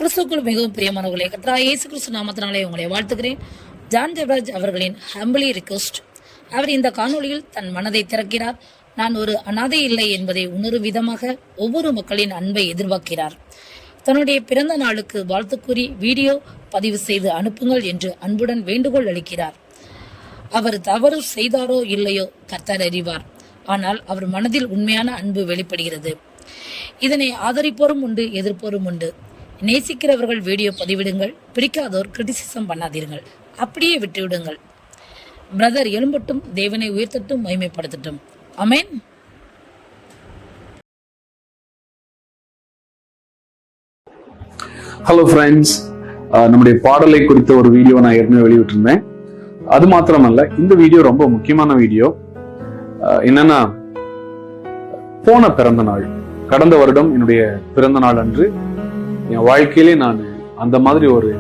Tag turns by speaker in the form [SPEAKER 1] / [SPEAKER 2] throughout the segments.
[SPEAKER 1] கிறிஸ்துவுக்குள் மிகவும் பிரியமானவர்களே, கர்த்தராகிய இயேசு கிறிஸ்து நாமத்தினாலே உங்களை வாழ்த்துகிறேன். ஜான் ஜெபராஜ் அவர்களின் ஹம்பிளி ரிக்வெஸ்ட். அவர் இந்த காணொளியில் தன் மனதை திறக்கிறார். நான் ஒரு அனாதை இல்லை என்பதை உணரும் விதமாக ஒவ்வொரு மக்களின் அன்பை எதிர்பார்க்கிறார். தன்னுடைய பிறந்த நாளுக்கு வாழ்த்து கூறி வீடியோ பதிவு செய்து அனுப்புங்கள் என்று அன்புடன் வேண்டுகோள் அளிக்கிறார். அவர் தவறு செய்தாரோ இல்லையோ கர்த்தர் அறிவார். ஆனால் அவர் மனதில் உண்மையான அன்பு வெளிப்படுகிறது. இதனை ஆதரிப்போரும் உண்டு, எதிர்ப்போரும் உண்டு. நேசிக்கிறவர்கள் வீடியோ பதிவிடுங்கள், பிடிக்காதோர் கிரிட்டிசிசம் பண்ணாதீர்கள், அப்படியே விட்டுவிடுங்கள். பிரதர் எழும்பட்டும், தேவனை உயர்த்தட்டும், மகிமைப்படுத்தட்டும். ஆமென்.
[SPEAKER 2] ஹலோ ஃப்ரெண்ட்ஸ், நம்முடைய பாடலை குறித்த ஒரு வீடியோ நான் ஏற்கனவே வெளியிட்டிருந்தேன். அது மாத்திரமல்ல, இந்த வீடியோ ரொம்ப முக்கியமான வீடியோ. என்னன்னா, போன பிறந்த நாள், கடந்த வருடம் என்னுடைய பிறந்த நாள் அன்று என் வாழ்க்கையிலே நான் அந்த மாதிரி ஒரு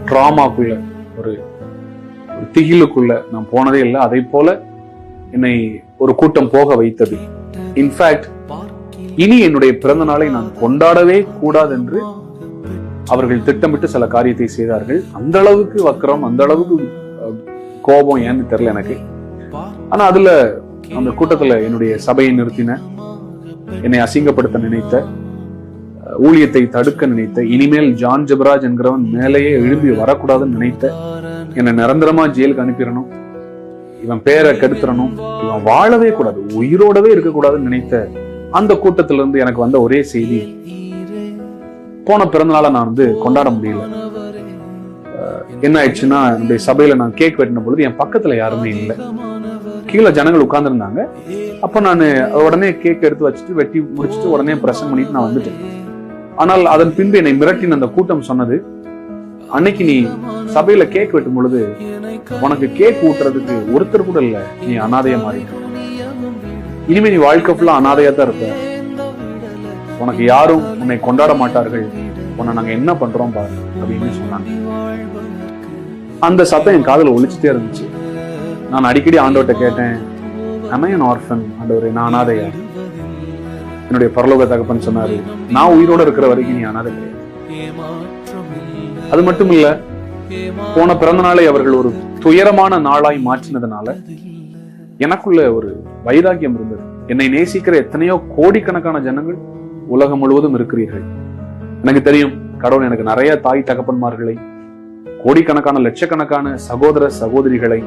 [SPEAKER 2] ட்ராமாக்குள்ள, ஒரு திகிலுக்குள்ள நான் போனதே இல்லை. அதை போல என்னை ஒரு கூட்டம் போக வைத்தது. இன்ஃபேக்ட், இனி என்னுடைய பிறந்த நாளை நான் கொண்டாடவே கூடாது என்று அவர்கள் திட்டமிட்டு சில காரியத்தை செய்தார்கள். அந்த அளவுக்கு வக்கரம், அந்த அளவுக்கு கோபம் ஏன்னு தெரியல எனக்கு. ஆனா அதுல அந்த கூட்டத்துல என்னுடைய சபையை நிறுத்தின, என்னை அசிங்கப்படுத்த நினைத்த, ஊழியத்தை தடுக்க நினைத்த, இனிமேல் ஜான் ஜெபராஜ் என்கிறவன் மேலேயே எழும்பி வரக்கூடாதுன்னு நினைத்த, என்னை நிரந்தரமா ஜெயிலுக்கு அனுப்பிடணும், இவன் பேரை கெடுத்துடணும், இவன் வாழவே கூடாது, உயிரோடவே இருக்கக்கூடாதுன்னு நினைத்த அந்த கூட்டத்தில இருந்து எனக்கு வந்த ஒரே செய்தி, போன பிறந்தநாளை நான் கொண்டாட முடியல. என்ன ஆயிடுச்சுன்னா, என்னுடைய சபையில நான் கேக் வெட்டின பொழுது என் பக்கத்துல யாருமே இல்லை. கீழே ஜனங்கள் உட்கார்ந்து இருந்தாங்க. அப்ப நான் உடனே கேக் எடுத்து வச்சுட்டு வெட்டி முடிச்சுட்டு உடனே பிரசங்கம் பண்ணிட்டு நான் வந்துட்டேன். ஆனால் அதன் பின்பு என்னை மிரட்டின அந்த கூட்டம் சொன்னது, அன்னைக்கு நீ சபையில கேக் வெட்டும் பொழுது உனக்கு கேக் ஊட்டுறதுக்கு ஒருத்தர் கூட இல்ல, நீ அனாதையா மாறிட்ட, இனிமே நீ வாழ்க்கை ஃபுல்லா அனாதையா தான் இருப்ப, உனக்கு யாரும் உன்னை கொண்டாட மாட்டார்கள், உன்னை நாங்க என்ன பண்றோம் பாரு அப்படின்னு சொன்னாங்க. அந்த சத்தம் என் காதுல ஒலிச்சுட்டே இருந்துச்சு. நான் அடிக்கடி ஆண்டவர்கிட்ட கேட்டேன், am I an orphan? ஆண்டவரே, நான் அனாதையா? என்னுடைய பரலோக தகப்பன் சொன்னாரு, நான் உயிரோட இருக்கிற வரைக்கும் நீ அனாதை கிடையாது. அது மட்டும் இல்ல, போன பிறந்த நாளை அவர்கள் ஒரு துயரமான நாளாய் மாற்றினதுனால எனக்குள்ள ஒரு வைராக்கியம் இருந்தது. என்னை நேசிக்கிற எத்தனையோ கோடிக்கணக்கான ஜனங்கள் உலகம் முழுவதும் இருக்கிறீர்கள். எனக்கு தெரியும், கடவுள் எனக்கு நிறைய தாய் தகப்பன்மார்களை, கோடிக்கணக்கான லட்சக்கணக்கான சகோதர சகோதரிகளை,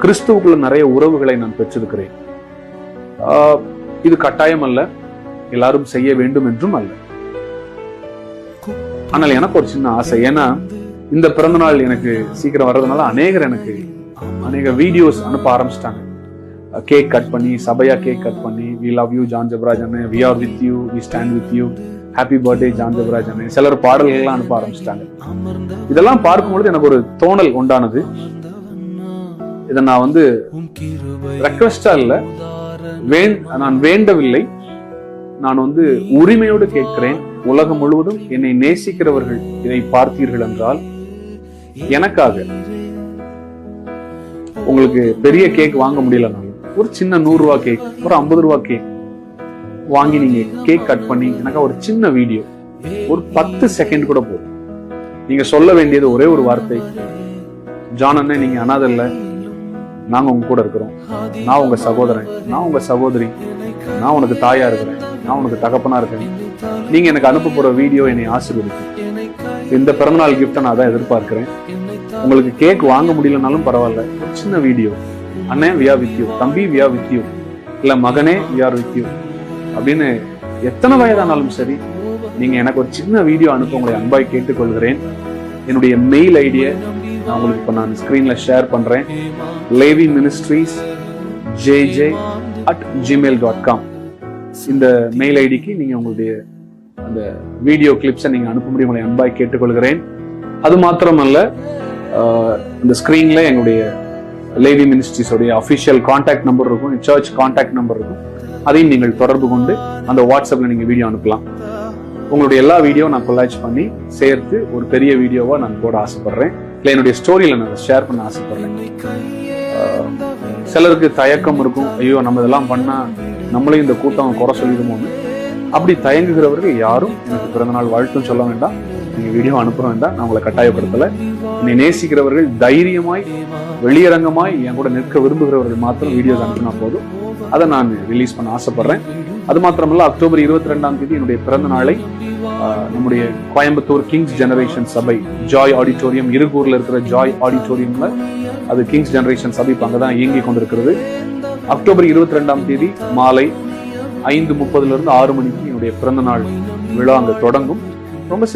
[SPEAKER 2] கிறிஸ்துவுக்குள்ள நிறைய உறவுகளை நான் பெற்றிருக்கிறேன். இது கட்டாயம் அல்ல, எல்லாரும் செய்ய வேண்டும் என்றும் அல்ல. ஆனால் எனக்கு ஒரு சின்ன ஆசை. ஏன்னா இந்த பிறந்த நாள் எனக்கு சீக்கிரம் வர்றதுனால அநேக வீடியோஸ் அனுப்ப ஆரம்பிச்சிட்டாங்க. கேக் கட் பண்ணி, சபையா கேக் கட் பண்ணி, we love you John Jebaraj அண்ணே, we are with you, we stand with you, happy birthday John Jebaraj அண்ணே, சிலர் பாடல்கள் எல்லாம் அனுப்ப ஆரம்பிச்சிட்டாங்க. இதெல்லாம் பார்க்கும்பொழுது எனக்கு ஒரு தோணல் உண்டானது. இதை நான் ரெக்வெஸ்டா இல்ல, நான் வேண்டவில்லை, நான் உரிமையோடு கேட்கிறேன். உலகம் முழுவதும் என்னை நேசிக்கிறவர்கள் இதை பார்த்தீர்கள் என்றால், எனக்காக உங்களுக்கு பெரிய கேக் வாங்க முடியலனாலும் ஒரு சின்ன 100 ரூபாய் கேக், ஒரு 50 ரூபாய் கேக் வாங்கி நீங்க கேக் கட் பண்ணி எனக்கு ஒரு சின்ன வீடியோ, ஒரு 10 செகண்ட் கூட போதும். நீங்க சொல்ல வேண்டியது ஒரே ஒரு வார்த்தை, ஜான் அண்ணே, நீங்க அனாதை இல்ல, நாங்க உங்க கூட இருக்கிறோம், நான் உங்க சகோதரன், நான் உங்க சகோதரி, நான் உனக்கு தாயா இருக்கிறேன், நான் உனக்கு தகப்பனா இருக்கேன், நீங்க எனக்கு அனுப்ப போற வீடியோ என்னை ஆசீர்வதிக்கும். இந்த பிறந்தநாள் கிஃப்ட நான் தான் எதிர்பார்க்கிறேன். உங்களுக்கு கேக் வாங்க முடியலனாலும் பரவாயில்ல, ஒரு சின்ன வீடியோ, அண்ணே வி ஆர் வித் யூ, தம்பி வி ஆர் வித் யூ, இல்ல மகனே வி ஆர் வித் யூ அப்படின்னு எத்தனை வயதானாலும் சரி, நீங்க எனக்கு ஒரு சின்ன வீடியோ அனுப்ப உங்களை அன்பாய் கேட்டுக்கொள்கிறேன். என்னுடைய மெயில் ஐடியை உங்களுக்கு இப்ப நான் ஸ்கிரீன்ல ஷேர் பண்றேன். leviministriesjj@gmail.com இந்த மெயில் ஐடிக்கு நீங்க உங்களுடைய அந்த வீடியோ கிளிப்ஸை நீங்க அனுப்பும்படி உங்களை அன்பாய் கேட்டுக்கொள்கிறேன். அது மாத்திரமல்ல, இந்த ஸ்கிரீன்ல எங்களுடைய லேவி மினிஸ்ட்ரிஸோடைய அபிஷியல் கான்டாக்ட் நம்பர் இருக்கும், சர்ச் கான்டாக்ட் நம்பர் இருக்கும். அதையும் நீங்கள் தொடர்பு கொண்டு அந்த வாட்ஸ்அப்ல நீங்க வீடியோ அனுப்பலாம். உங்களுடைய எல்லா வீடியோ நான் கொலாஜ் பண்ணி சேர்த்து ஒரு பெரிய வீடியோவா நான் போட ஆசைப்படுறேன். இல்லை என்னுடைய ஸ்டோரியில நான் ஷேர் பண்ண ஆசைப்படுறேன். சிலருக்கு தயக்கம் இருக்கும், ஐயோ நம்ம இதெல்லாம் பண்ணா நம்மளையும் இந்த கூட்டம் குறை சொல்லிடுமோன்னு. அப்படி தயங்குகிறவர்கள் யாரும் எனக்கு பிறந்த நாள் வாழ்த்தும் சொல்ல வேண்டாம். நீங்க வீடியோ அனுப்புறோம் தான் நான் உங்களை கட்டாயப்படுத்தல. என்னை நேசிக்கிறவர்கள் தைரியமாய் வெளியரங்கமாய் என் கூட நிற்க விரும்புகிறவர்கள் மாத்திரம் வீடியோஸ் அனுப்பினா போதும். அதை நான் ரிலீஸ் பண்ண ஆசைப்படுறேன். அது மாத்திரமல்ல, அக்டோபர் 22 என்னுடைய பிறந்த நாளை நம்முடைய கோயம்புத்தூர் கிங்ஸ் ஜெனரேஷன் சபை ஜாய் ஆடிட்டோரியம், இருகூர்ல இருக்கிற ஜாய் ஆடிட்டோரியம்ல, அது கிங்ஸ் ஜெனரேஷன் சபை இப்ப அங்கதான் இயங்கி கொண்டிருக்கிறது. அக்டோபர் 22 மாலை 5:30 6 மணிக்கு என்னுடைய பிறந்த நாள் விழா அங்க தொடங்கும். ரொம்ப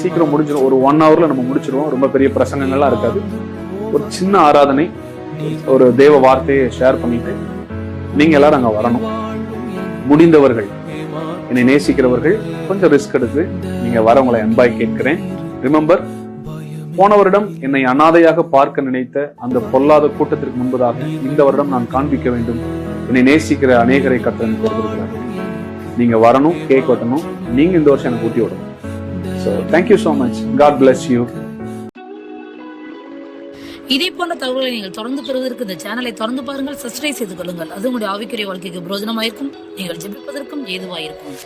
[SPEAKER 2] சீக்கிரம் முடிஞ்சிடும். ஒரு 1 hourல நம்ம முடிச்சிருவோம். ரொம்ப பெரிய பிரசங்கங்கள்லாம் இருக்காது. ஒரு சின்ன ஆராதனை, ஒரு தேவ வார்த்தையை ஷேர் பண்ணிட்டு நீங்க எல்லாரும் அங்க வரணும். முடிந்தவர்கள், என்னை நேசிக்கிறவர்கள் கொஞ்சம் ரிஸ்க் எடுத்து நீங்க வரவங்களை அன்பாய் கேட்கிறேன். ரிமெம்பர், போன வருடம் என்னை அனாதையாக பார்க்க நினைத்த அந்த பொல்லாத கூட்டத்திற்கு முன்பதாக இந்த வருடம் நான் காண்பிக்க வேண்டும். என்னை நேசிக்கிற அநேகரை கர்த்தர் கொடுத்திருக்கிறார். நீங்க வரணும், கேக் வெட்டணும். நீங்க இந்த வருஷம் எனக்கு ஊட்டி விடணும். So thank you so much. God bless you.
[SPEAKER 1] இதே போன்ற தகவல்களை நீங்கள் தொடர்ந்து பெறுவதற்கு இந்த சேனலை தொடர்ந்து பாருங்கள், சப்ஸ்கிரைப் செய்து கொள்ளுங்கள். அது உங்களுடைய ஆவிக்குரிய வாழ்க்கைக்கு பிரயோஜனமாயிருக்கும். நீங்கள் ஜெபிப்பதற்கும் ஏதுவாயிருக்கும்.